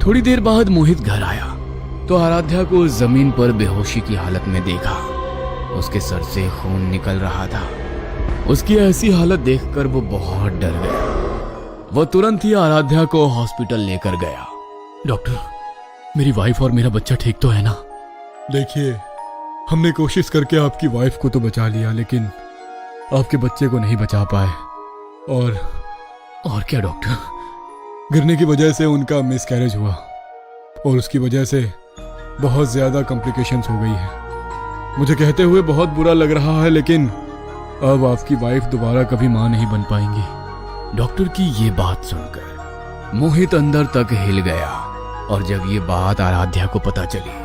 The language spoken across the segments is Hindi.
थोड़ी देर बाद मोहित घर आया तो आराध्या को जमीन पर बेहोशी की हालत में देखा। उसके सर से खून निकल रहा था। उसकी ऐसी हालत देखकर वो बहुत डर गया। वो तुरंत ही आराध्या को हॉस्पिटल लेकर गया। डॉक्टर, मेरी वाइफ और मेरा बच्चा ठीक तो है ना? देखिए, हमने कोशिश करके आपकी वाइफ को तो बचा लिया, लेकिन आपके बच्चे को नहीं बचा पाए। और क्या डॉक्टर? गिरने की वजह से उनका मिसकैरेज हुआ और उसकी वजह से बहुत ज़्यादा कॉम्प्लिकेशंस हो गई है। मुझे कहते हुए बहुत बुरा लग रहा है, लेकिन अब आपकी वाइफ दोबारा कभी माँ नहीं बन पाएंगी। डॉक्टर की ये बात सुनकर मोहित अंदर तक हिल गया और जब ये बात आराध्या को पता चली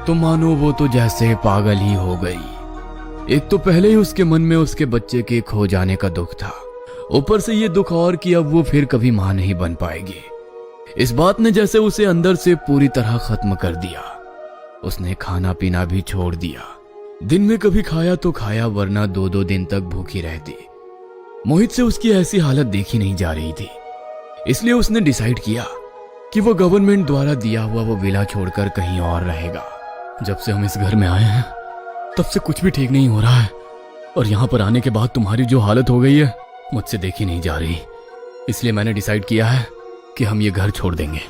तो मानो वो तो जैसे पागल ही हो गई। एक तो पहले ही उसके मन में उसके बच्चे के खो जाने का दुख था, ऊपर से ये दुख और कि अब वो फिर कभी मां नहीं बन पाएगी। इस बात ने जैसे उसे अंदर से पूरी तरह खत्म कर दिया। उसने खाना पीना भी छोड़ दिया। दिन में कभी खाया तो खाया, वरना 2-2 दिन तक भूखी रहती। मोहित से उसकी ऐसी हालत देखी नहीं जा रही थी, इसलिए उसने डिसाइड किया कि वो गवर्नमेंट द्वारा दिया हुआ वो विला छोड़कर कहीं और रहेगा। जब से हम इस घर में आए हैं तब से कुछ भी ठीक नहीं हो रहा है, और यहाँ पर आने के बाद तुम्हारी जो हालत हो गई है मुझसे देखी नहीं जा रही। इसलिए मैंने डिसाइड किया है कि हम ये घर छोड़ देंगे।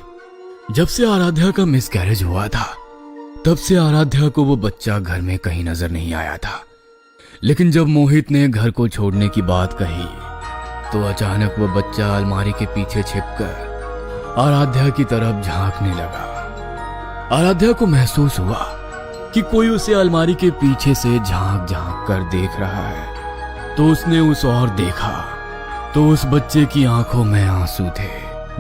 जब से आराध्या का मिसकैरेज हुआ था तब से आराध्या को वो बच्चा घर में कहीं नजर नहीं आया था, लेकिन जब मोहित ने घर को छोड़ने की बात कही तो अचानक वो बच्चा अलमारी के पीछे छिपकर आराध्या की तरफ झांकने लगा। आराध्या को महसूस हुआ कि कोई उसे अलमारी के पीछे से झांक झांक कर देख रहा है। तो उसने उस ओर देखा तो उस बच्चे की आंखों में आंसू थे,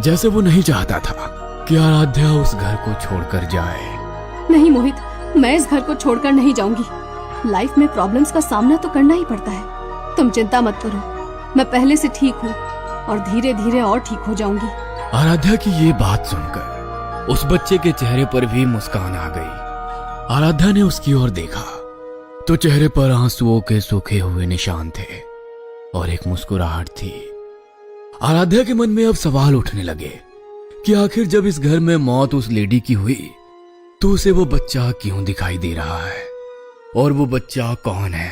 जैसे वो नहीं चाहता था कि आराध्या उस घर को छोड़कर जाए। नहीं मोहित, मैं इस घर को छोड़कर नहीं जाऊंगी। लाइफ में प्रॉब्लम्स का सामना तो करना ही पड़ता है। तुम चिंता मत करो, मैं पहले से ठीक हूँ और धीरे धीरे और ठीक हो जाऊंगी। आराध्या की ये बात सुनकर उस बच्चे के चेहरे पर भी मुस्कान आ गई। आराध्या ने उसकी ओर देखा तो चेहरे पर आंसुओं के सूखे हुए निशान थे और एक मुस्कुराहट थी। आराध्या के मन में अब सवाल उठने लगे कि आखिर जब इस घर में मौत उस लेडी की हुई तो उसे वो बच्चा क्यों दिखाई दे रहा है, और वो बच्चा कौन है।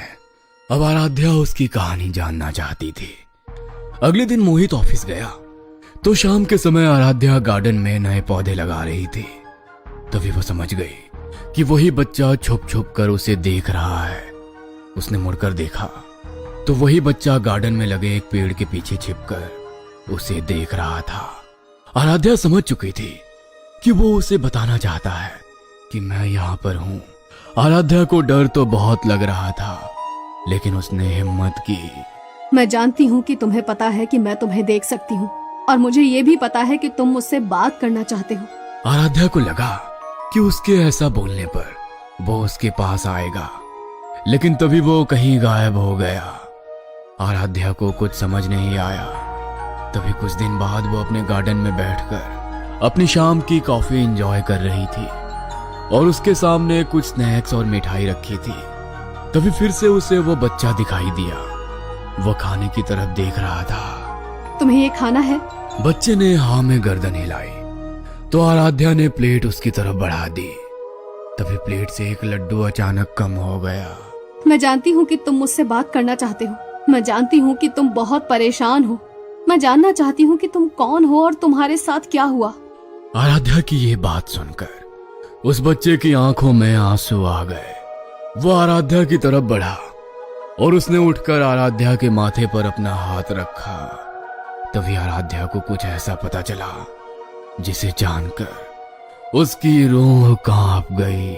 अब आराध्या उसकी कहानी जानना चाहती थी। अगले दिन मोहित ऑफिस गया तो शाम के समय आराध्या गार्डन में नए पौधे लगा रही थी। तभी वो समझ गई कि वही बच्चा छुप छुप कर उसे देख रहा है। उसने मुड़कर देखा तो वही बच्चा गार्डन में लगे एक पेड़ के पीछे छिपकर उसे देख रहा था। आराध्या समझ चुकी थी कि वो उसे बताना चाहता है कि मैं यहाँ पर हूं। आराध्या को डर तो बहुत लग रहा था, लेकिन उसने हिम्मत की। मैं जानती हूँ कि तुम्हें पता है कि मैं तुम्हें देख सकती हूँ, और मुझे ये भी पता है कि तुम मुझसे बात करना चाहते हो। आराध्या को लगा कि उसके ऐसा बोलने पर वो उसके पास आएगा, लेकिन तभी वो कहीं गायब हो गया। आराध्या को कुछ समझ नहीं आया। तभी कुछ दिन बाद वो अपने गार्डन में बैठकर अपनी शाम की कॉफी एंजॉय कर रही थी और उसके सामने कुछ स्नैक्स और मिठाई रखी थी। तभी फिर से उसे वो बच्चा दिखाई दिया। वो खाने की तरफ देख रहा था। तुम्हें ये खाना है? बच्चे ने हाँ में गर्दन हिलाई तो आराध्या ने प्लेट उसकी तरफ बढ़ा दी। तभी प्लेट से एक लड्डू अचानक कम हो गया। मैं जानती हूँ कि तुम मुझसे बात करना चाहते हो। मैं जानती हूँ कि तुम बहुत परेशान हो। मैं जानना चाहती हूँ कि तुम कौन हो और तुम्हारे साथ क्या हुआ। आराध्या की ये बात सुनकर उस बच्चे की आंखों में आंसू आ गए। वो आराध्या की तरफ बढ़ा और उसने उठकर आराध्या के माथे पर अपना हाथ रखा। तभी आराध्या को कुछ ऐसा पता चला जिसे जानकर उसकी रूह कांप गई।